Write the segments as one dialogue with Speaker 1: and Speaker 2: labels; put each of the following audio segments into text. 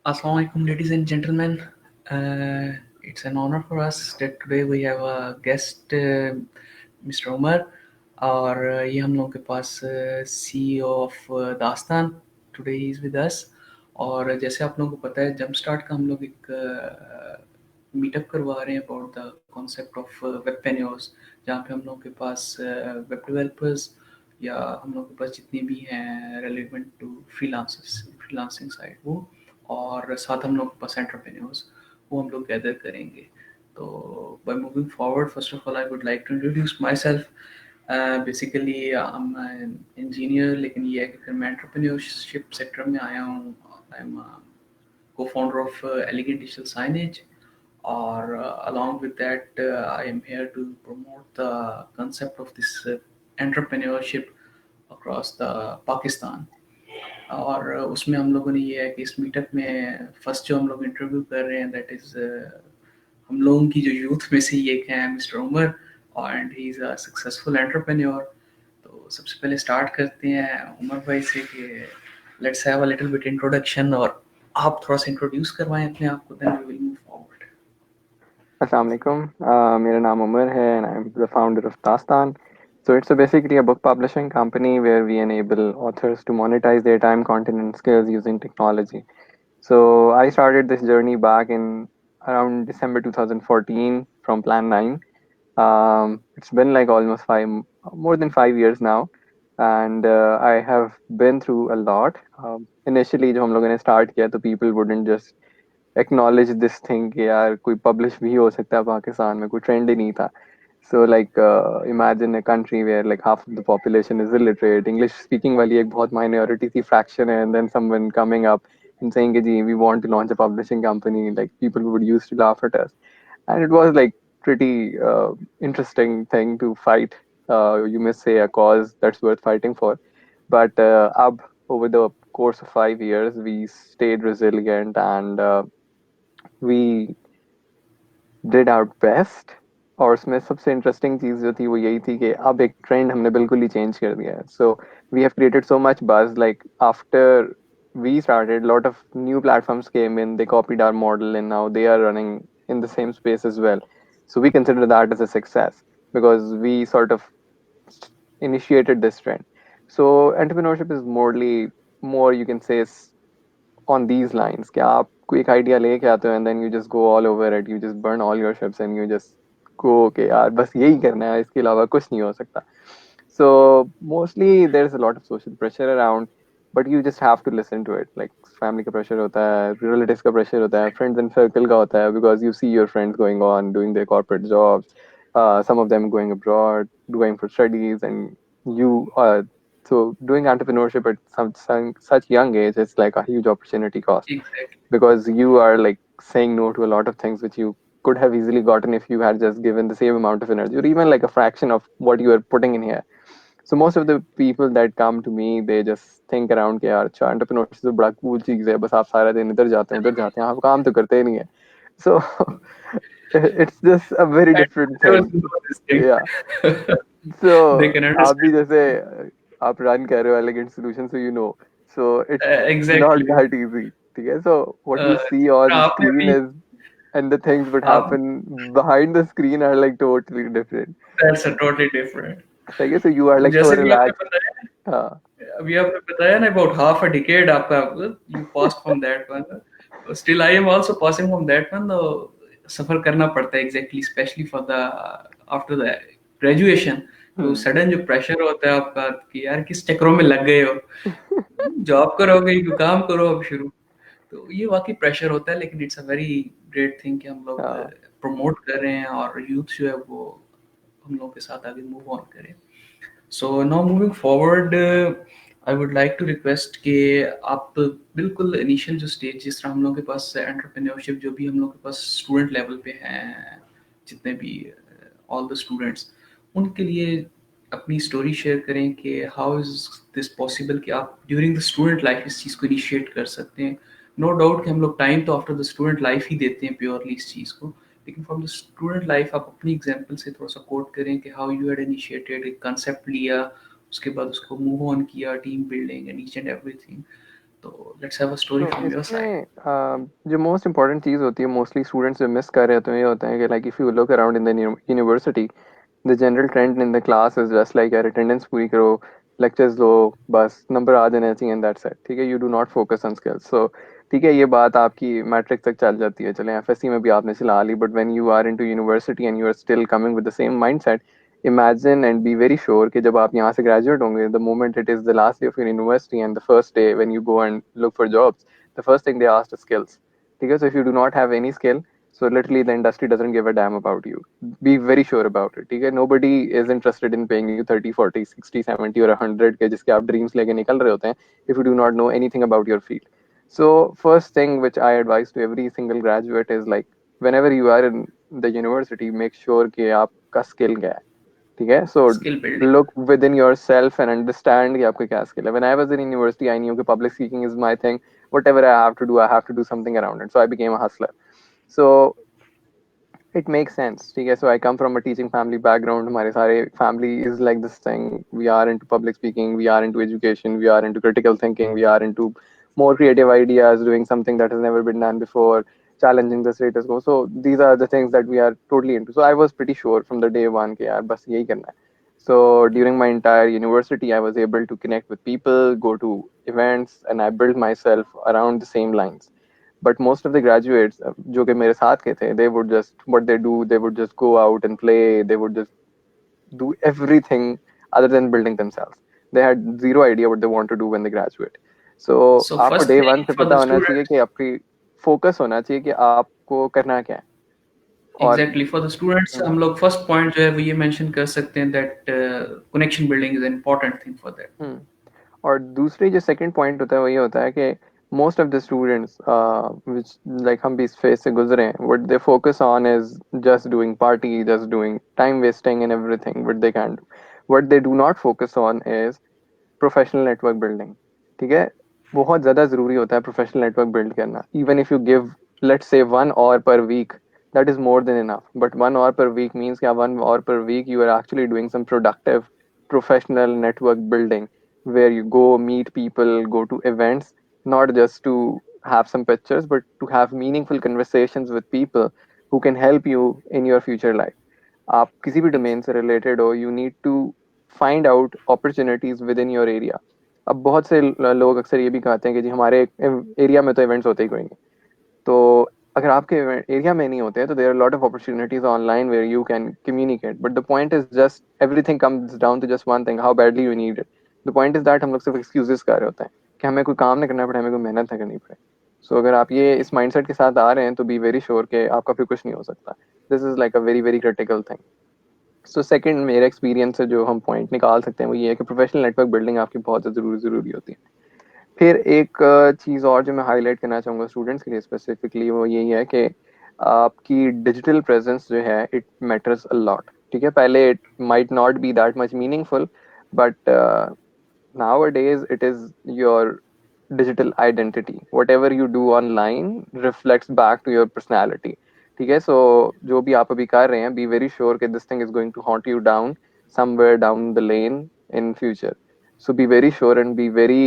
Speaker 1: Assalamu alaikum, ladies and gentlemen. It's an honor for us that today we have a guest, Mr. Ummer, और ये हम लोगों के पास CEO of दास्तान today is with us. और जैसे आप लोगों को पता है, जंप स्टार्ट का हम लोग एक मीटअप करवा रहे हैं अबाउट द कॉन्सेप्ट ऑफ वेबपेन्योर्स, जहाँ पे हम लोगों के पास वेब डेवलपर्स या हम लोगों के पास जितने भी हैं रेलिवेंट टू फ्रीलांसिंग साइड वो, और साथ हम लोग के पास एंटरप्रेन्योर्स, वो हम लोग गैदर करेंगे. तो by moving forward, first of all I would like to introduce myself. Basically I am an engineer, लेकिन ये है कि फिर मैं एंटरप्रेन्योरशिप सेक्टर में आया हूँ. आई एम को founder of elegant digital signage, or along with that I am here to promote the concept of this entrepreneurship across the Pakistan. और उसमें हम लोगों ने ये है कि इस मीटअप में फर्स्ट जो हम लोग इंटरव्यू कर रहे हैं, दैट इज़ हम लोगों की जो यूथ में से ही एक है mister Umar, and he is a successful entrepreneur. तो सबसे पहले स्टार्ट करते हैं उमर भाई से कि let's have a little bit introduction, और आप थोड़ा सा इंट्रोड्यूस करवाएं अपने आप को, then we will move forward.
Speaker 2: Assalamu alaikum. मेरा नाम उमर है and I'm the founder of Daastan. So it's basically a book publishing company where we enable authors to monetize their time, content, and skills using technology. So I started this journey back in around December 2014 from Plan 9. It's been like almost more than 5 years now, and I have been through a lot. Initially, जब हम लोगों ने start किया, तो people wouldn't just acknowledge this thing कि यार कोई publish भी हो सकता है पाकिस्तान में, कोई trend ही नहीं था. So like imagine a country where like half of the population is illiterate. English speaking वाली एक बहुत minority सी fraction है, and then someone coming up and saying कि जी we want to launch a publishing company, like people would used to laugh at us. And it was like pretty interesting thing to fight. You may say a cause that's worth fighting for. But over the course of 5 years, we stayed resilient and we did our best. और उसमें सबसे interesting चीज़ जो थी वो यही थी कि अब एक ट्रेंड हमने बिल्कुल ही चेंज कर दिया है. So we have created so much buzz, like after we started, a lot of new platforms came in, they copied our model, and now they are running in the same space as well. So we consider that as a success because we sort of initiated this trend. So entrepreneurship is more you can say on these lines कि आप कोई एक idea लेके आते हो and then you just go all over it, you just burn all your ships and you just go okay यार बस यही करना है, इसके अलावा कुछ नहीं हो सकता. So mostly there's a lot of social pressure around, but you just have to listen to it. Like family का pressure होता है, relatives का pressure होता है, friends and circle का होता है, because you see your friends going on doing their corporate jobs, some of them going abroad, going for studies, and you so doing entrepreneurship at such young age is like a huge opportunity cost.
Speaker 1: Exactly.
Speaker 2: Because you are like saying no to a lot of things which you could have easily gotten if you had just given the same amount of energy or even like a fraction of what you are putting in here. So most of the people that come to me, they just think around कि यार अच्छा entrepreneurship तो बड़ा cool चीज़ है, बस आप सारा दिन इधर जाते हैं उधर जाते हैं, आप काम तो करते ही नहीं है. So it's just a very different thing. Yeah. So आप भी जैसे आप run कर रहे हो elegant solution, so you know. So it's
Speaker 1: Exactly.
Speaker 2: not that easy. ठीक है? So what you see on
Speaker 1: आपने
Speaker 2: screen
Speaker 1: भी
Speaker 2: is, and the things that happen behind the screen are like totally different.
Speaker 1: that's a totally different.
Speaker 2: So I guess so you are like so
Speaker 1: जैसे भी आपने
Speaker 2: relaxed.
Speaker 1: बताया, अभी आपने बताया ना about half a decade आपका, you passed from that one. Still I am also passing from that one. सफर करना पड़ता है exactly, especially for the after the graduation, तो
Speaker 2: हम्म।
Speaker 1: सडन जो प्रेशर होता है आपका कि यार किस चक्करों में लग गए हो, जॉब करोगे कि काम करो अब शुरू। तो ये वाकई प्रेशर होता है, लेकिन it's a very great thing कि हम लोग
Speaker 2: हाँ।
Speaker 1: प्रमोट कर रहे हैं और यूथ जो है वो हम लोग के साथ आगे मूव ऑन करें। So now moving forward, I would like to request कि आप बिल्कुल इनिशियल जो स्टेज, जिस तरह हम लोग के पास एंटरप्रेन्योरशिप जो भी हम लोग के पास स्टूडेंट लेवल पे हैं, जितने भी ऑल द स्टूडेंट्स, उनके लिए अपनी स्टोरी शेयर करें कि हाउ इज़ दिस पॉसिबल कि आप ड्यूरिंग द स्टूडेंट लाइफ इस चीज़ को इनिशिएट कर सकते हैं। नो डाउट कि हम लोग टाइम तो आफ्टर द स्टूडेंट लाइफ ही देते हैं प्योरली इस चीज़ को, लेकिन फ्रॉम द स्टूडेंट लाइफ आप अपनी एग्जांपल से थोड़ा सा कोट करें कि हाउ यू हैड इनिशिएटेड एक कंसेप्ट लिया, उसके बाद उसको मूव ऑन किया, team building and each and everything. तो लेट्स हैव अ स्टोरी
Speaker 2: तो
Speaker 1: फ्रॉम योर साइड।
Speaker 2: इसमें जो मोस्ट इम्पोर्टेंट चीज़ होती है, मोस्टली स्टूडेंट्स जो मिस कर रहे होते हैं, ये होता है कि like if you look around in the university, the general trend in the class is just like यार अटेंडेंस पूरी करो, लेक्चर्स लो, बस नंबर आ जाने चाहिए एंड दैट्स इट। ठीक है, you do not focus on skills. So ठीक है, ये बात आपकी मैट्रिक तक चल जाती है, चलें एफएससी में भी आपने चला ली, but when you are into university and you are still coming with the same mindset, imagine and be very sure कि जब आप यहाँ से ग्रेजुएट होंगे, the moment it is the last day of your university and the first day when you go and look for jobs, the first thing they ask is skills. ठीक है, so if you do not have any skill, so literally the industry doesn't give a damn about you. Be very sure about it. ठीक है, nobody is interested in paying you 30, 40, 60, 70 or 100 के जिसके आप dreams लेके निकल रहे होते हैं, if you do not know anything about your field. So first thing which I advise to every single graduate is like whenever you are in the university, make sure कि आपका skill क्या है। ठीक है, so
Speaker 1: skill building.
Speaker 2: look within yourself and understand कि आपका क्या skill है। When I was in university, I knew कि public speaking is my thing. Whatever I have to do something around it. So I became a hustler. So it makes sense. ठीक है, so I come from a teaching family background. हमारे सारे family is like this thing. We are into public speaking. We are into education. We are into critical thinking. We are into more creative ideas, doing something that has never been done before, challenging the status quo. So these are the things that we are totally into. So I was pretty sure from the day one कि यार बस यही करना है. So during my entire university, I was able to connect with people, go to events, and I built myself around the same lines. But most of the graduates जो कि मेरे साथ के थे, they would just what they do, they would just go out and play, they would just do everything other than building themselves. They had zero idea what they want to do when they graduate. So
Speaker 1: सो
Speaker 2: आपको
Speaker 1: first
Speaker 2: day one
Speaker 1: thing
Speaker 2: से
Speaker 1: for
Speaker 2: पता
Speaker 1: the
Speaker 2: होना चाहिए
Speaker 1: students,
Speaker 2: कि आपकी focus होना चाहिए कि आपको करना क्या है। और
Speaker 1: एग्जैक्टली फॉर द स्टूडेंट्स हम लोग फर्स्ट पॉइंट जो है वो ये मेंशन कर सकते हैं that connection building is important thing for that.
Speaker 2: Hmm और दूसरी जो सेकंड पॉइंट होता है वो ये होता है कि most of the students which like हम भी इस फेज से गुजरे हैं, what they focus on is just doing party, just doing time wasting and everything what they can do. What they do not focus on is professional network building. ठीक है, बहुत ज़्यादा ज़रूरी होता है प्रोफेशनल नेटवर्क बिल्ड करना। Even if you give let's say 1 hour per week, that is more than enough. But 1 hour per week means that 1 hour per week you are actually doing some productive professional network building, where you go meet people, go to events, not just to have some pictures, but to have meaningful conversations with people who can help you in your future life. आप किसी भी domain से related हो, you need to find out opportunities within your area. अब बहुत से लोग अक्सर ये भी कहते हैं कि जी हमारे एरिया में तो इवेंट्स होते ही कोई नहीं। तो अगर आपके एरिया में नहीं होते हैं तो there are lot of opportunities online where you can communicate, but the point is just everything comes down to just one thing, how badly you need it. The point is that हम लोग सिर्फ excuses कर रहे होते हैं कि हमें कोई काम नहीं करना पड़े, हमें कोई मेहनत नहीं करनी पड़े। सो अगर आप ये इस माइंडसेट के साथ आ रहे हैं तो बी वेरी श्योर कि आपका फिर कुछ नहीं हो सकता। This is like a very very critical thing. So second मेरे एक्सपीरियंस से जो हम पॉइंट निकाल सकते हैं वो ये है कि प्रोफेशनल नेटवर्क बिल्डिंग आपकी बहुत ज़रूरी होती है। फिर एक चीज़ और जो मैं हाईलाइट करना चाहूँगा स्टूडेंट्स के लिए स्पेसिफिकली वो यही है कि आपकी डिजिटल प्रेजेंस जो है इट मैटर्स अ लॉट। ठीक है, पहले it might not be that much meaningful, but nowadays it is your digital identity. Whatever you do online reflects back to your personality. ठीक है, so जो भी आप अभी कर रहे हैं, be very sure that this thing is going to haunt you down somewhere down the lane in future. So be very sure and be very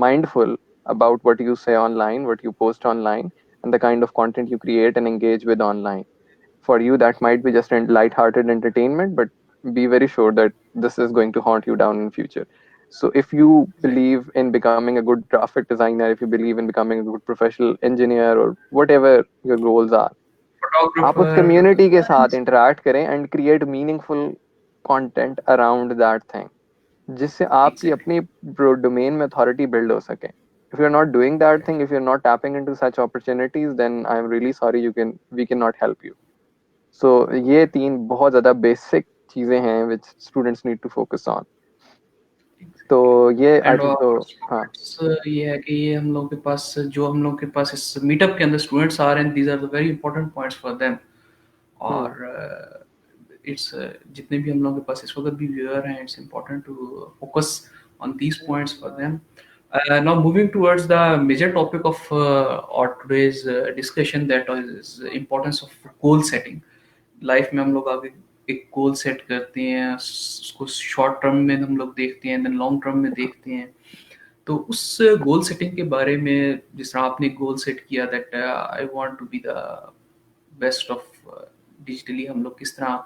Speaker 2: mindful about what you say online, what you post online, and the kind of content you create and engage with online. For you that might be just a light-hearted entertainment, but be very sure that this is going to haunt you down in future. So if you believe in becoming a good graphic designer, if you believe in becoming a good professional engineer or whatever your goals are, आप उस
Speaker 1: photographer.
Speaker 2: community के साथ interact करें and create meaningful content around that thing, जिससे आपकी
Speaker 1: Exactly.
Speaker 2: अपनी domain में authority build हो सके. If you're not doing that thing, if you're not tapping into such opportunities, then I'm really sorry, we cannot help you. So ये तीन बहुत ज़्यादा बेसिक चीज़ें हैं which students need to focus on. तो
Speaker 1: Exactly.
Speaker 2: ये आई
Speaker 1: एंड
Speaker 2: थिंक तो. हाँ.
Speaker 1: स्टूडेंट्स, ये है कि ये हम लोग के पास जो हम लोग के पास इस मीटअप के अंदर स्टूडेंट्स आ रहे हैं, these are the very important points for them.
Speaker 2: Hmm.
Speaker 1: और इट्स जितने भी हम लोगों के पास इस वक्त भी व्यूअर हैं, it's important to focus on these points for them. Now moving towards the major topic of our today's discussion, that is importance of goal setting. Life में हम लोग आगे एक गोल सेट करते हैं, उसको शॉर्ट टर्म में हम लोग देखते हैं, देन लॉन्ग टर्म में देखते हैं. तो उस गोल सेटिंग के बारे में, जिस तरह आपने गोल सेट किया that I want to be the best of digitally, हम लोग किस तरह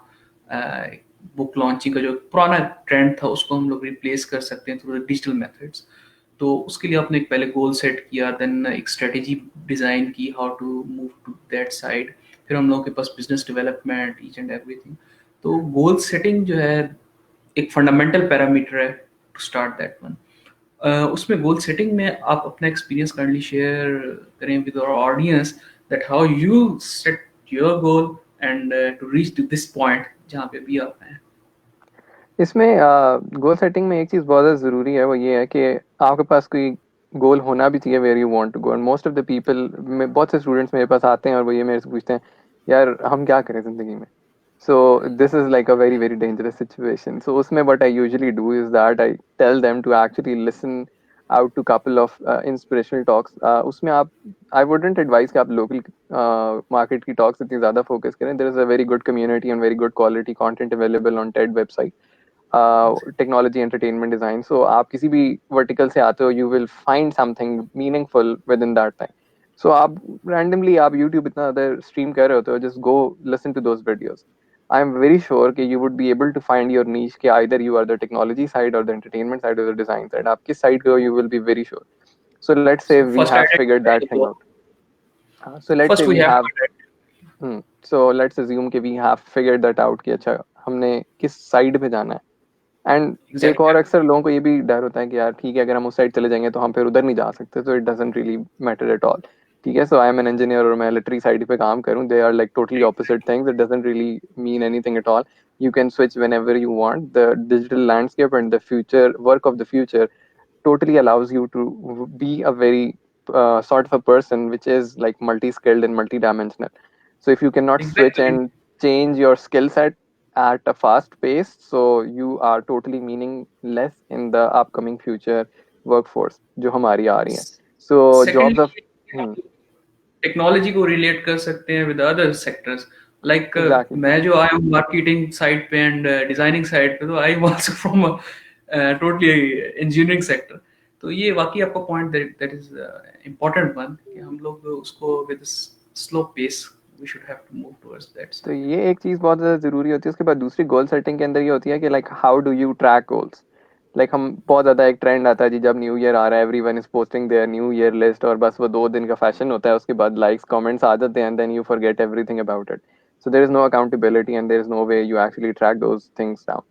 Speaker 1: बुक लॉन्चिंग का जो पुराना ट्रेंड था उसको हम लोग रिप्लेस कर सकते हैं थ्रू डिजिटल मेथड्स. तो उसके लिए आपने एक पहले गोल सेट किया, देन एक स्ट्रेटेजी डिजाइन की how to move to that side. फिर हम लोगों के पास business development, each and everything. तो गोल सेटिंग जो है एक फंडामेंटल पैरामीटर है टू स्टार्ट दैट वन. उसमें गोल सेटिंग में आप अपना एक्सपीरियंस काइंडली शेयर करें with our audience, that how you set your goal and to reach to this point जहाँ पे भी आप हैं.
Speaker 2: इसमें गोल सेटिंग में एक चीज़ बहुत ज़्यादा ज़रूरी है, वो ये है कि आपके पास कोई गोल होना भी चाहिए where you want to go. And most of the people, बहुत से स्टूडेंट्स मेरे पास आते हैं और वो ये मेरे से पूछते हैं, यार हम क्या करें ज़िंदगी में. So this is like a very, very dangerous situation. So usme what I usually do is that I tell them to actually listen out to couple of inspirational talks. उसमें आप, I wouldn't advise कि आप local market की talks इतनी ज़्यादा focus करें. There is a very good community and very good quality content available on TED website. Technology, entertainment, design. So आप किसी भी vertical से आते हो, you will find something meaningful within that thing. So आप randomly आप YouTube इतना ज़्यादा stream कर रहे होते हो, just go listen to those videos. I'm very sure कि you would be able to find your niche, कि either you are the technology side or the entertainment side or the design side. आप किस side go, you will be very sure. So let's say
Speaker 1: So
Speaker 2: we
Speaker 1: first
Speaker 2: have figured
Speaker 1: identify
Speaker 2: that
Speaker 1: the
Speaker 2: thing
Speaker 1: goal.
Speaker 2: out. So let's say
Speaker 1: First we
Speaker 2: we
Speaker 1: have to
Speaker 2: have.
Speaker 1: identify.
Speaker 2: So let's assume कि we have figured that out कि अच्छा हमने किस side पे जाना है. And एक
Speaker 1: Exactly.
Speaker 2: और अक्सर लोगों को ये भी डर होता है कि यार ठीक है, अगर हम उस साइड चले जाएंगे तो हम फिर उधर नहीं जा सकते. So it doesn't really matter at all. ठीक है, so I am an engineer और मैं इलेक्ट्रिक साइड पे काम करूं, they are like totally opposite things. It doesn't really mean anything at all. You can switch whenever you want. The digital landscape and the future work of the future totally allows you to be a very sort of a person which is like multi-skilled and multi-dimensional. So if you cannot switch
Speaker 1: Exactly.
Speaker 2: and change your skill set at a fast pace, so you are totally meaningless in the upcoming future workforce जो हमारी आ रही हैं. So jobs of.
Speaker 1: Secondly,
Speaker 2: Hmm,
Speaker 1: technology को relate कर सकते हैं with other sectors. Like
Speaker 2: exactly.
Speaker 1: मैं जो आया हूँ मार्केटिंग साइड पे एंड डिजाइनिंग साइड पे, तो I am also from totally engineering sector. तो ये वाकई आपका point that is important one, कि हम लोग उसको with slow pace we should have to move towards that
Speaker 2: तो
Speaker 1: साइड.
Speaker 2: ये एक चीज बहुत ज्यादा जरूरी होती है. उसके बाद दूसरी गोल सेटिंग के अंदर ये होती है कि like how do you track goals. Like हम बहुत ज्यादा एक ट्रेंड आता है जी, जब न्यू ईयर आ रहा है everyone is posting their new year list, और बस वो 2 दिन का फैशन होता है, उसके बाद लाइक्स कमेंट्स आ जाते हैं and then you forget everything about it. So there is no accountability and there is no way you actually track those things down.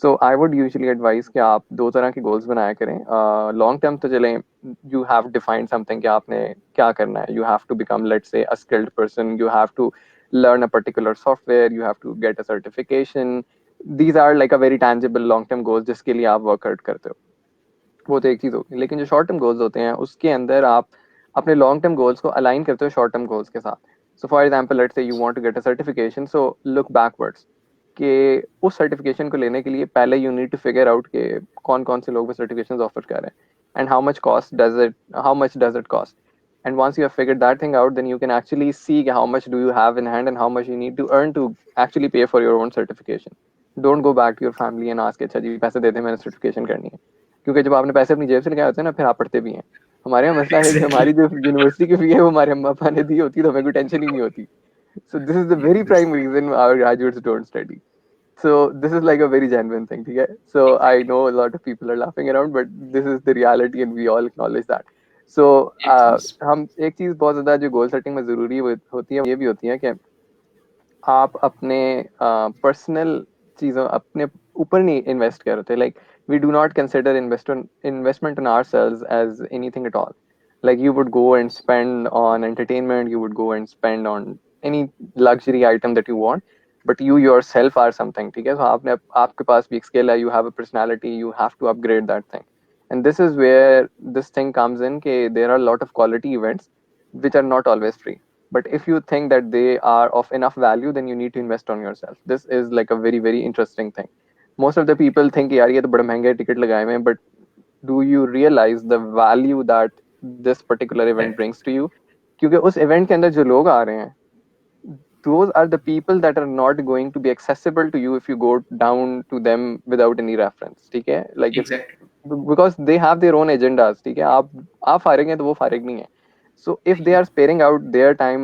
Speaker 2: So I would usually advise कि आप दो तरह के गोल्स बनाया करें. लॉन्ग टर्म तो चलें, you have defined something कि आपने क्या करना है. You have to become let's say a skilled person, you have to learn a particular software, you have to get a certification. These are like a very tangible long term goals जिसके लिए आप work out करते हो. वो तो एक चीज होगी. लेकिन जो शॉर्ट टर्म गोल्स होते हैं उसके अंदर आप अपने लॉन्ग टर्म गोल्स को अलाइन करते हो शॉर्ट टर्म गोल्स के साथ. So for example let's say you want to get a certification, so look backwards कि उस सर्टिफिकेशन को लेने के लिए पहले you need to figure out कि कौन कौन से लोग वो सर्टिफिकेशन ऑफर कर रहे हैं and how much does it cost. And once you have figured that thing out, then you can actually see how much do you have in hand and how much you need to earn to actually pay for your own certification. Don't go back to your family and ask, अच्छा जी पैसे दे दे मैंने certification करनी है. क्योंकि जब आपने पैसे अपनी जेब से लगाए होते हैं ना, फिर आप पढ़ते भी हैं. हमारे यहाँ मसला है कि
Speaker 1: एग्जैक्टली.
Speaker 2: हमारी जो यूनिवर्सिटी की फी है वो हमारे अम्मा पापा ने दी होती है, तो हमें कोई टेंशन ही नहीं होती. So this is the very
Speaker 1: this
Speaker 2: prime reason our graduates don't study. So this is like a very genuine thing, ठीक है. So I know a lot of people are laughing around, but this is the reality and we all acknowledge that. So
Speaker 1: एक चीज.
Speaker 2: हम एक चीज बहुत ज्यादा जो गोल सेटिंग में जरूरी होती है ये भी होती है कि आप अपने पर्सनल चीज़ों, अपने ऊपर नहीं इन्वेस्ट कर रहे थे. Like we do not consider investment in ourselves as anything at all. Like you would go and spend on entertainment, you would go and spend on any luxury item that you want, but you yourself are something. ठीक है, so आपने आपके पास भी एक skill है, you have a personality, you have to upgrade that thing. And this is where this thing comes in. कि there are a lot of quality events which are not always free, but if you think that they are of enough value, then you need to invest on yourself. This is like a very very interesting thing. Most of the people think यार ये तो बड़े महंगे ticket लगाए हुए हैं, but do you realize the value that this particular event
Speaker 1: Exactly.
Speaker 2: brings to you? क्योंकि उस event के अंदर जो लोग आ रहे हैं, those are the people that are not going to be accessible to you if you go down to them without any reference. ठीक है, like if
Speaker 1: Exactly.
Speaker 2: because they have their own agendas. ठीक है, आप फारिग हैं तो वो फारिग नहीं है. So if they are sparing out their time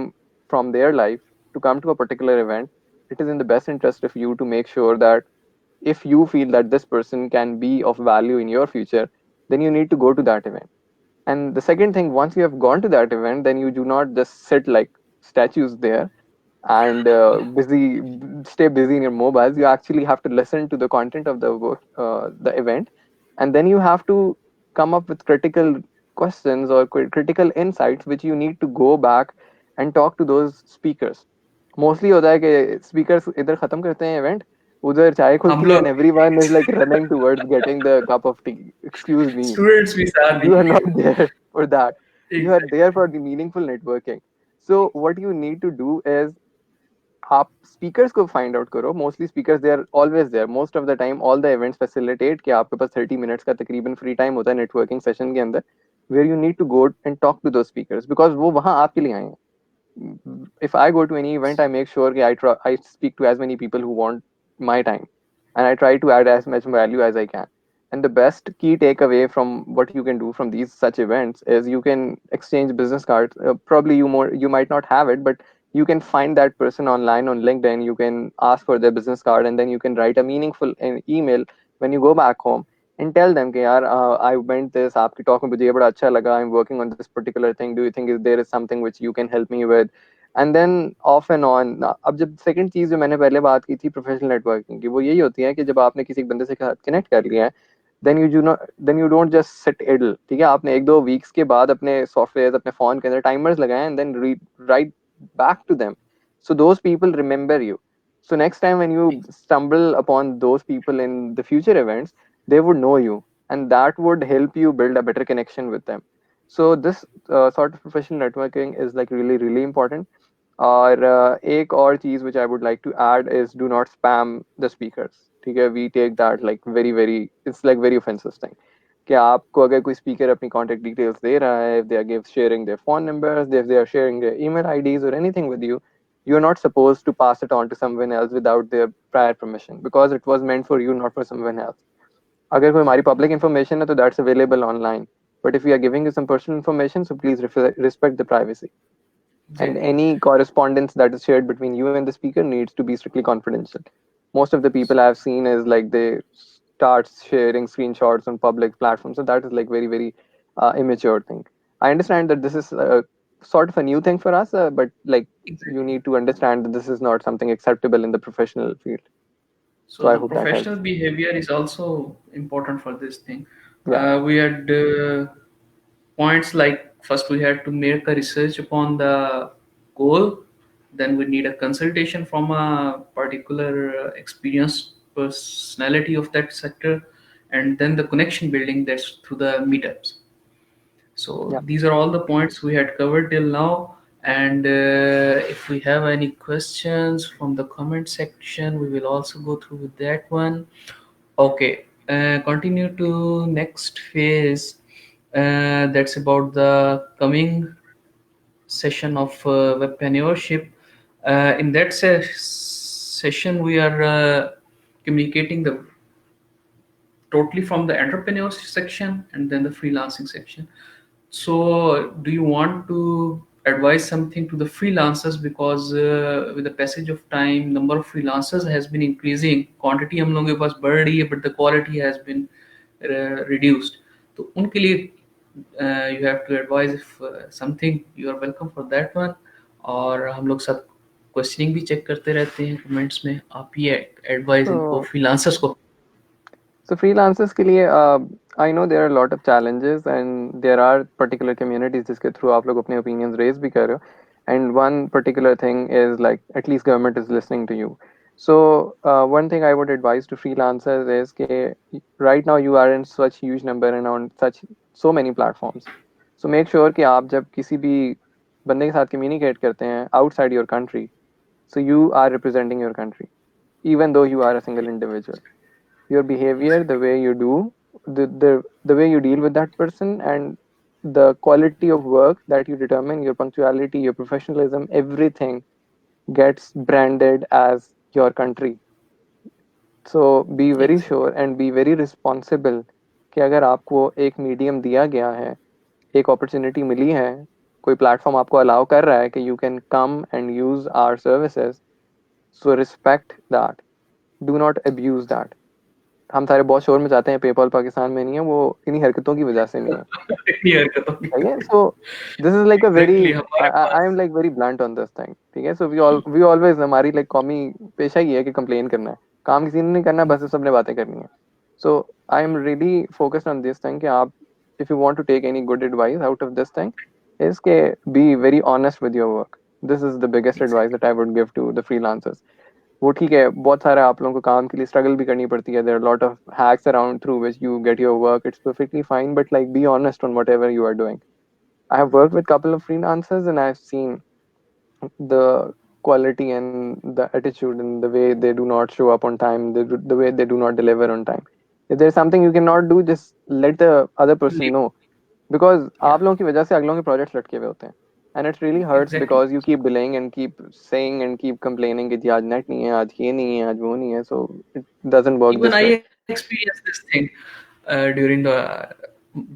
Speaker 2: from their life to come to a particular event, it is in the best interest of you to make sure that if you feel that this person can be of value in your future, then you need to go to that event. And the second thing, once you have gone to that event, then you do not just sit like statues there and stay busy in your mobiles. You actually have to listen to the content of the event, and then you have to come up with critical questions or critical insights which you need to go back and talk to those speakers. Mostly होता है कि speakers इधर खत्म करते हैं event, उधर चाय
Speaker 1: हम
Speaker 2: खुलती है
Speaker 1: लोग
Speaker 2: and everyone is like running towards getting the cup of tea. Excuse me,
Speaker 1: students भी साथ ही.
Speaker 2: you are not there for that. You are
Speaker 1: Exactly.
Speaker 2: there for the meaningful networking. So what you need to do is आप speakers को find out करो. Mostly speakers they are always there most of the time. All the events facilitate कि आपके पास 30 minutes का तकरीबन free time होता है networking session के अंदर, where you need to go and talk to those speakers because वो वहाँ आपके लिए आए हैं. If I go to any event, I make sure I speak to as many people who want my time, and I try to add as much value as I can. And the best key takeaway from what you can do from these such events is you can exchange business cards. Probably you might not have it, but you can find that person online on LinkedIn. You can ask for their business card, and then you can write a meaningful email when you go back home and tell them कि यार I went this आपकी talk में मुझे ये बड़ा अच्छा लगा. I'm working on this particular thing. Do you think is there is something which you can help me with? And then off and on. अब जब सेकंड चीज जो मैंने पहले बात की थी प्रोफेशनल नेटवर्किंग की, वो यही होती है कि जब आपने किसी बंदे से कनेक्ट कर लिया है, then you don't just sit idle. ठीक है, आपने एक दो वीक्स के बाद अपने सॉफ्टवेयर अपने फोन के अंदर टाइमर्स लगाए and then write back to them, so those people remember you. So next time when you stumble upon those people in the future events, they would know you, and that would help you build a better connection with them. So this sort of professional networking is like really really important. और एक और चीज which I would like to add is do not spam the speakers. ठीक है, we take that like very very, it's like very offensive thing कि आपको अगर कोई स्पीकर अपनी कॉन्टेक्ट डिटेल्स दे रहा है, if they are sharing their phone numbers, if they are sharing their email IDs or anything with you, you're not supposed to pass it on to someone else without their prior permission because it was meant for you, not for someone else. अगर कोई हमारी public information है तो that's available online, but if we are giving you some personal information, so please respect the privacy. And
Speaker 1: Exactly.
Speaker 2: any correspondence that is shared between you and the speaker needs to be strictly confidential. Most of the people I've seen is like they start sharing screenshots on public platforms, so that is like very very immature thing. I understand that this is sort of a new thing for us, but like you
Speaker 1: Exactly.
Speaker 2: need to understand that this is not something acceptable in the professional field. So
Speaker 1: So
Speaker 2: I
Speaker 1: the
Speaker 2: hope that
Speaker 1: professional
Speaker 2: helps.
Speaker 1: behavior is also important for this thing.
Speaker 2: Yeah.
Speaker 1: We had points like first we had to make a research upon the goal, then we need a consultation from a particular experienced personality of that sector, and then the connection building that's through the meetups. So
Speaker 2: Yeah.
Speaker 1: these are all the points we had covered till now. And if we have any questions from the comment section, we will also go through with that one. Okay, continue to next phase. That's about the coming session of webpreneurship. In that session, we are communicating the totally from the entrepreneurs section and then the freelancing section. So, do you want to advise something to the freelancers because with the passage of time, number of freelancers has been increasing. Quantity हम लोगों के पास बढ़ रही है, but the quality has been reduced. तो उनके लिए you have to advise if something you are welcome for that one. और हम लोग सब क्वेश्चनिंग भी चेक करते रहते हैं कमेंट्स में. आप ये एडवाइस इनको
Speaker 2: So
Speaker 1: फ्रीलांसर्स को.
Speaker 2: So freelancers के लिए I know there are a lot of challenges and there are particular communities जिसके through आप लोग अपने opinions raise भी कर रहे हो and one particular thing is like at least government is listening to you. So one thing I would advise to freelancers is कि right now you are in such huge number and on such so many platforms. So make sure कि आप जब किसी भी बंदे के साथ communicate करते हैं outside your country, so you are representing your country even though you are a single individual. Your behavior, the way you do, the way you deal with that person, and the quality of work that you determine, your punctuality, your professionalism, everything gets branded as your country. So be very
Speaker 1: Exactly.
Speaker 2: sure and be very responsible कि अगर आपको एक medium दिया गया है, एक opportunity मिली है, कोई प्लेटफॉर्म आपको अलाउ कर रहा है कि you can come and use our services, so respect that, do not abuse that. हम सारे बहुत शोर में जाते हैं पेपाल पाकिस्तान में नहीं है, वो इन्हीं हरकतों की वजह से नहीं है.
Speaker 1: इतनी हरकतों की।
Speaker 2: ठीक है. So this is like a very,
Speaker 1: exactly हमारे
Speaker 2: आई
Speaker 1: पास।
Speaker 2: Am like very blunt on this thing. ठीक है. सो वी ऑलवेज, हमारी लाइक कौमी पेशा ही है कि कंप्लेन करना है. काम किसी ने नहीं करना, बस सबने बातें करनी है. So I am really focused on this thing कि आप, if you want to take any good advice out of this thing, is के be very honest with your work. This is the biggest advice that I would give to the freelancers. वो ठीक है, बहुत सारे आप लोगों को काम के लिए स्ट्रगल भी करनी पड़ती है. There are lot of hacks around through which you get your work. It's perfectly fine, but like be honest on whatever you are doing. I have worked with couple of freelancers and I have seen the quality and the attitude and the way they do not show up on time, the way they do not deliver on time. If there's something you cannot do, just let the other person know, because
Speaker 1: या
Speaker 2: आप लोगों की वजह से अगलों के projects लटके हुए होते हैं. And it really hurts
Speaker 1: exactly.
Speaker 2: because you keep delaying and keep saying and keep complaining कि जी आज नेट नहीं है, आज ये नहीं है, आज वो नहीं है. So it doesn't work
Speaker 1: Even
Speaker 2: this
Speaker 1: I
Speaker 2: way.
Speaker 1: experienced this thing during the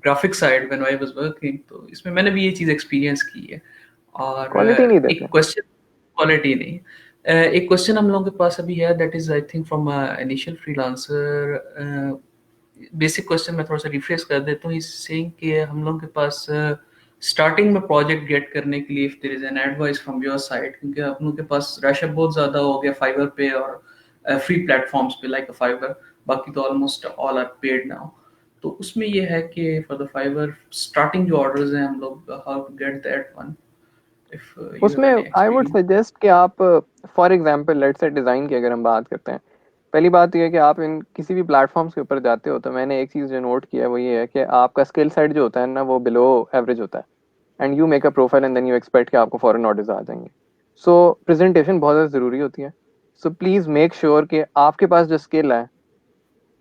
Speaker 1: graphic side when I was working, तो इसमें मैंने भी ये चीज़ एक्सपीरियंस की है। और
Speaker 2: क्वालिटी नहीं
Speaker 1: एक
Speaker 2: देते.
Speaker 1: क्वेश्चन, क्वालिटी नहीं। एक क्वेश्चन हम लोगों के पास अभी है, that is I think from initial freelancer. Basic question मैं थोड़ा सा रिफ्रेश कर देता हूँ, इस सेइंग कि हम लोगों के पास स्टार्टिंग में प्रोजेक्ट गेट करने के लिए if there is an advice from your side, क्योंकि हम लोगों के पास रश बहुत ज़्यादा हो गया फाइवर पे और फ्री प्लेटफॉर्म्स पे लाइक फाइवर, बाकी तो almost all are paid now. तो उसमें ये है कि फॉर द फाइवर स्टार्टिंग जो ऑर्डर्स हैं हम लोग, how to get that one, if you have
Speaker 2: उसमें
Speaker 1: any
Speaker 2: I would
Speaker 1: experience.
Speaker 2: Suggest कि आप, for example let's say design की अगर हम बात करते हैं, पहली बात तो ये है कि आप इन किसी भी प्लेटफॉर्म्स के ऊपर जाते हो तो मैंने एक चीज़ जो नोट किया है वो ये है कि आपका स्किल सेट जो होता है ना वो बिलो एवरेज होता है. And you make a profile and then you expect कि आपको फॉरेन ऑर्डर्स आ जाएंगे. सो प्रेजेंटेशन बहुत ज़्यादा ज़रूरी होती है. सो प्लीज़ मेक श्योर कि आपके पास जो स्किल है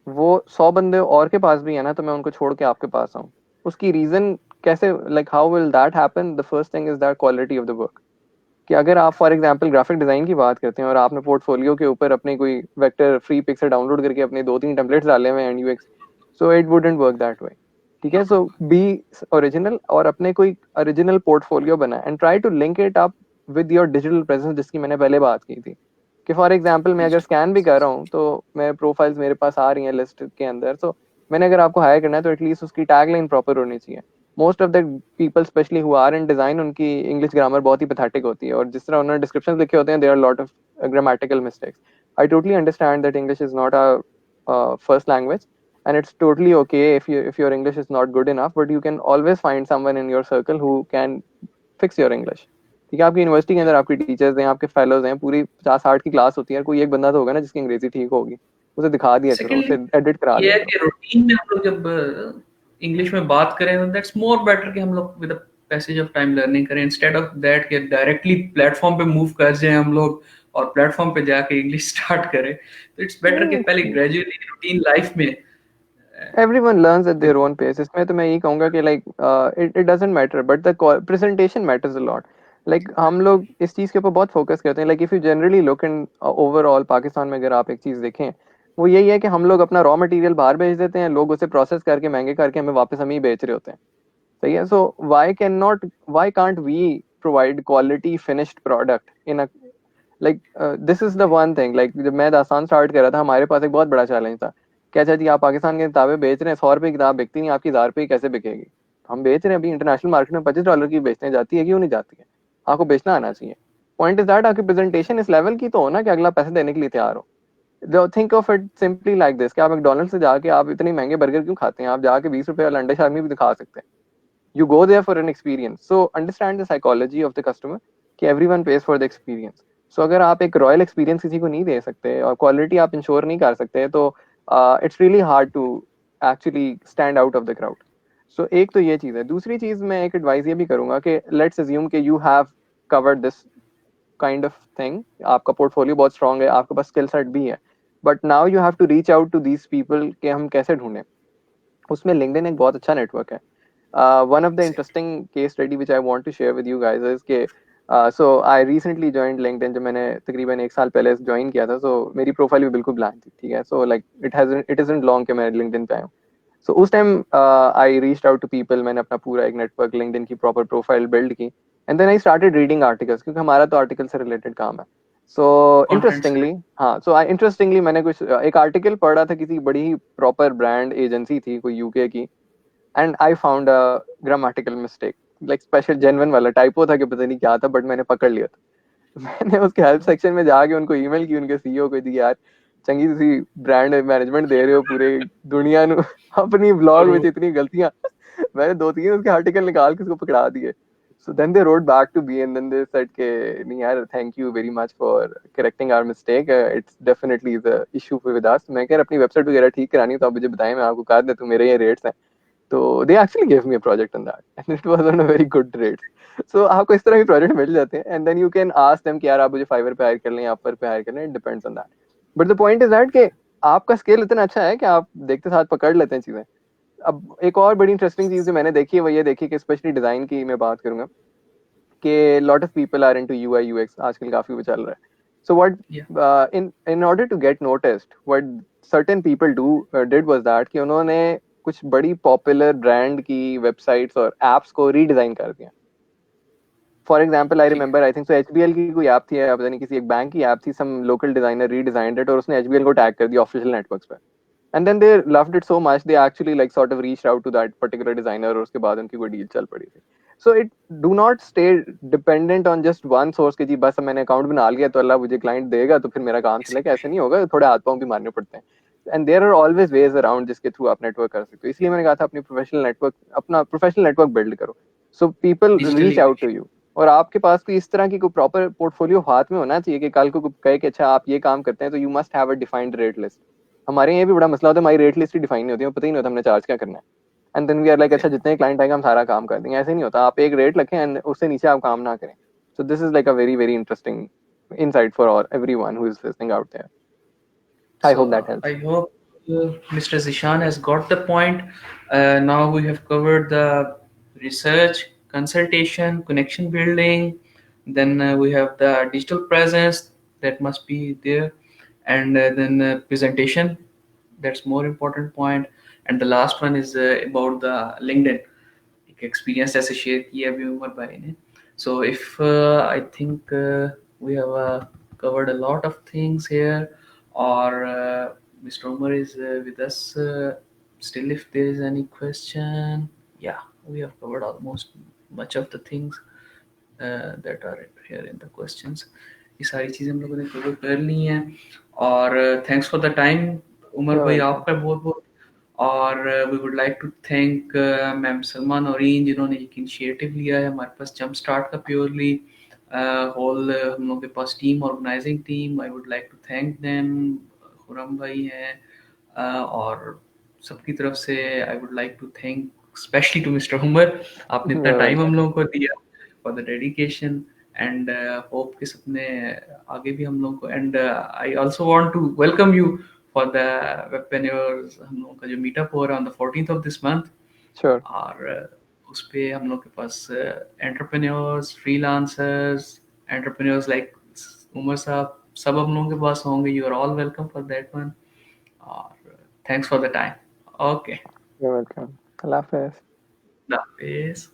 Speaker 2: वो 100 बंदे और के पास भी है ना, तो मैं उनको छोड़ के आपके पास आऊँ. उसकी रीज़न कैसे, like how will that happen? The first thing is that quality of the work. कि अगर आप फॉर एग्जांपल ग्राफिक डिजाइन की बात करते हैं और आपने पोर्टफोलियो के ऊपर अपनी कोई वेक्टर फ्री पिक्चर डाउनलोड करके अपने 2-3 टेम्पलेट्स डाले हुए हैं and UX, so it wouldn't work that way. ठीक है. सो बी ओरिजिनल और अपने कोई ओरिजिनल पोर्टफोलियो बनाए and try to link it up with your digital presence, जिसकी मैंने पहले बात की थी. कि फॉर एग्जांपल मैं अगर
Speaker 1: डिजिटल
Speaker 2: स्कैन भी कर रहा हूँ तो मैं प्रोफाइल्स मेरे पास आ रही हैं लिस्ट के अंदर, तो मैंने अगर आपको हायर करना है तो एटलीस्ट उसकी टैगलाइन प्रॉपर होनी चाहिए. Most of the people specially who are in design, उनकी इंग्लिश ग्रामर बहुत ही पैथेटिक होती है और जिस तरह उन्होंने डिस्क्रिप्शन लिखे होते हैं there are lot of grammatical mistakes. I totally understand that English is not a first language and it's totally okay if your English is not good enough, but you can always find someone in your circle who can fix your English. ठीक है. आपकी university के अंदर आपके teachers हैं, आपके fellows हैं, पूरी 50-60 की क्लास होती है, कोई एक बंदा तो होगा ना जिसकी अंग्रेजी ठीक होगी. उसे दिखा दिया करो,
Speaker 1: सेकेंडली
Speaker 2: उसे एडिट करा
Speaker 1: ये
Speaker 2: दिया
Speaker 1: है
Speaker 2: करो.
Speaker 1: कि रूटीन में हम लोग जब इंग्लिश में बात करें तो दैट्स मोर बेटर कि हम लोग with passage of time learning करें, इंस्टेड ऑफ दैट कि डायरेक्टली प्लेटफॉर्म पे मूव कर जाए हम लोग और प्लेटफॉर्म पे जाके इंग्लिश स्टार्ट करें। तो इट्स बेटर कि पहले
Speaker 2: नहीं,
Speaker 1: ग्रेजुअली रूटीन लाइफ में
Speaker 2: everyone learns at their
Speaker 1: with
Speaker 2: own pace. इसमें तो मैं यही कहूंगा कि like it doesn't matter, but the presentation matters a lot. Like हम लोग इस चीज के ऊपर बहुत फोकस करते हैं. Like if you generally look in overall Pakistan में अगर आप एक चीज देखें, वो यही है कि हम लोग अपना रॉ मटेरियल बाहर भेज देते हैं, लोग उसे प्रोसेस करके महंगे करके हमें वापस हम ही बेच रहे होते हैं. सही है. सो why can't we provide quality finished product in a, like this is the one thing. Like जब मैं दास्तान स्टार्ट कर रहा था हमारे पास एक बहुत बड़ा चैलेंज था कि अच्छा जी आप पाकिस्तान की किताबें बेच रहे हैं, 100 रुपए की किताब बिकती नहीं, आपकी 1000 रुपए की कैसे बिकेगी? हम बेच रहे हैं अभी इंटरनेशनल मार्केट में $25 की बेचने जाती है, क्यों नहीं जाती है? आपको बेचना आना चाहिए. पॉइंट इज दैट आपकी प्रेजेंटेशन इस लेवल की तो हो ना कि अगला पैसे देने के लिए तैयार हो. Think of it simply like this कि आप मैकडोनल्ड से जाके आप इतने महंगे बर्गर क्यों खाते हैं, आप जाके 20 रुपए वाला अंडा शामी भी खा सकते हैं. You go there for an experience. So understand the psychology of the customer कि everyone pays for the experience. So अगर आप एक रॉयल एक्सपीरियंस किसी को नहीं दे सकते और क्वालिटी आप इंश्योर नहीं कर सकते तो it's really hard to actually stand out of the crowd. So एक तो ये चीज़ है. दूसरी चीज़ मैं एक एडवाइस ये भी करूंगा कि लेट्स अज्यूम कि you have covered this kind of thing, आपका पोर्टफोलियो बहुत स्ट्रांग है, आपके पास स्किल सेट भी है, but now you have to reach out to these people कि हम कैसे ढूंढें. उसमें लिंक्डइन एक बहुत अच्छा नेटवर्क है. One of the
Speaker 1: Exactly.
Speaker 2: interesting case study which I want to share with you guys is कि so I recently joined LinkedIn. जब मैंने तकरीबन एक साल पहले ज्वाइन किया था, so मेरी प्रोफाइल भी बिल्कुल ब्लैंक थी, ठीक है. So like it isn't long कि मैं LinkedIn पे आया हूँ. So उस time I reached out to people, मैंने अपना पूरा एक नेटवर्क लिंक्डइन की प्रॉपर प्रोफाइल बिल्ड की, and then I started reading articles क्योंकि हमारा तो आर्टिकल से रिलेटेड काम है. सो
Speaker 1: Content से
Speaker 2: इंटरेस्टिंगली, हाँ, सो आई इंटरेस्टिंगली मैंने कुछ एक आर्टिकल पढ़ा था, किसी बड़ी ही प्रॉपर ब्रांड एजेंसी थी कोई यूके की, and I found a grammatical mistake, like special genuine वाला टाइपो था कि पता नहीं क्या था, बट मैंने पकड़ लिया था. मैंने उसके हेल्प सेक्शन में जाके उनको ईमेल की, उनके सीईओ को दी, यार चंगी तुसी ब्रांड मैनेजमेंट दे रहे हो पूरे दुनिया नु अपनी ब्लॉग में
Speaker 1: करो।
Speaker 2: इतनी गलतियां. मैंने दो तीन उसके आर्टिकल निकाल के उसको पकड़ा दिए. So then they wrote back to me and then they said के नहीं यार, thank you very much for correcting our mistake. It's definitely the issue with us. मैं कह रहा अपनी वेबसाइट वगैरह ठीक करानी तो आप मुझे बताएं, मैं आपको कर दूं, मेरे ये रेट्स हैं. तो they actually give me a project on that and it was on a very good rate. So आपको इस तरह के प्रोजेक्ट मिल जाते हैं and then you can ask them कि यार आप मुझे फाइवर पे हायर कर लें या अपर पे हायर कर लें, it depends on that. But the point is that कि आपका स्किल इतना अच्छा है कि आप देखते साथ पकड़ लेते हैं चीजें. अब एक और बड़ी इंटरेस्टिंग चीज जो मैंने देखी है वो ये देखी कि स्पेशली डिजाइन की मैं बात करूंगा कि lot of people are into UI UX, आजकल काफी वो चल रहा है. So
Speaker 1: Yeah.
Speaker 2: What in order to get noticed, what certain people do did was that कि उन्होंने कुछ बड़ी पॉपुलर ब्रांड की वेबसाइट्स और एप्स को रीडिजाइन कर दिया. फॉर एग्जाम्पल आई
Speaker 1: ठीक है।
Speaker 2: Remember, I think so HBL की कोई ऐप थी, पता नहीं किसी एक बैंक की ऐप थी, some local designer redesigned it और उसने एचबीएल को टैग कर दिया ऑफिशियल नेटवर्क्स पे. And then they loved it so much they actually like sort of reached out to that particular designer और उसके बाद उनकी कोई डील चल पड़ी थी. So it do not stay dependent on just one source के जी बस मैंने अकाउंट बना लिया तो अल्लाह मुझे क्लाइंट देगा तो फिर मेरा काम चलेगा, ऐसे नहीं होगा, थोड़े हाथ पांव भी मारने पड़ते हैं. And there are always ways around जिसके थ्रू आप नेटवर्क कर सकते हो. इसलिए मैंने कहा था अपना प्रोफेशनल नेटवर्क बिल्ड करो so people
Speaker 1: digitally
Speaker 2: reach out to you. और आपके पास कोई इस तरह की कोई प्रॉपर पोर्टफोलियो हाथ में होना चाहिए कि कल को कहे कि अच्छा आप ये काम करते हैं तो you must have a defined rate list. हमारे यहाँ भी बड़ा मसला होता है, हमारी रेट लिस्ट ही डिफाइन नहीं होती है, पता ही नहीं होता हमने चार्ज क्या करना है. And then we are like अच्छा
Speaker 1: एग्जैक्टली।
Speaker 2: जितने क्लाइंट आएंगे हम सारा काम कर देंगे, ऐसे नहीं होता. आप एक रेट रखें एंड उससे नीचे आप काम ना करें. सो this is like a very very interesting insight for all everyone who is listening out there. I hope that
Speaker 1: So
Speaker 2: helps.
Speaker 1: I hope Mr. Zishan has got the point. Now we have covered the research, consultation, connection building. Then we have the digital presence that must be there, and then presentation. That's more important point. And the last one is about the LinkedIn. एक experience ऐसे share किया अभी उमर भाई ने. So if I think we have covered a lot of things here, or Mr. Umar is with us still. If there is any question, yeah, we have covered almost much of the things that are here in the questions. ये सारी चीज़ें हम लोगों ने cover कर ली हैं. और thanks for the time Umar
Speaker 2: You're
Speaker 1: भाई,
Speaker 2: welcome.
Speaker 1: आपका बहुत बहुत. और we would like to thank ma'am Salman औरीन जिन्होंने एक इनिशिएटिव लिया है हमारे पास जंप स्टार्ट का प्योरली होल हम लोगों के पास team organizing team. I would like to thank them. Khurram भाई हैं और सबकी तरफ से I would like to thank specially to mister Umar. आपने इतना
Speaker 2: You're
Speaker 1: टाइम हम
Speaker 2: welcome.
Speaker 1: लोगों को दिया for the dedication. And hope कि सपने आगे भी हम लोगों को. And I also want to welcome you for the webinars. हम लोगों का जो मीटअप हो रहा है on the 14th of this month.
Speaker 2: Sure.
Speaker 1: और उस पे हम लोग के पास entrepreneurs, freelancers, entrepreneurs like Umar साहब सब हम लोगों के पास होंगे. You are all welcome for that one. और thanks for the time. Okay.
Speaker 2: You're welcome. Allah Hafiz.
Speaker 1: That is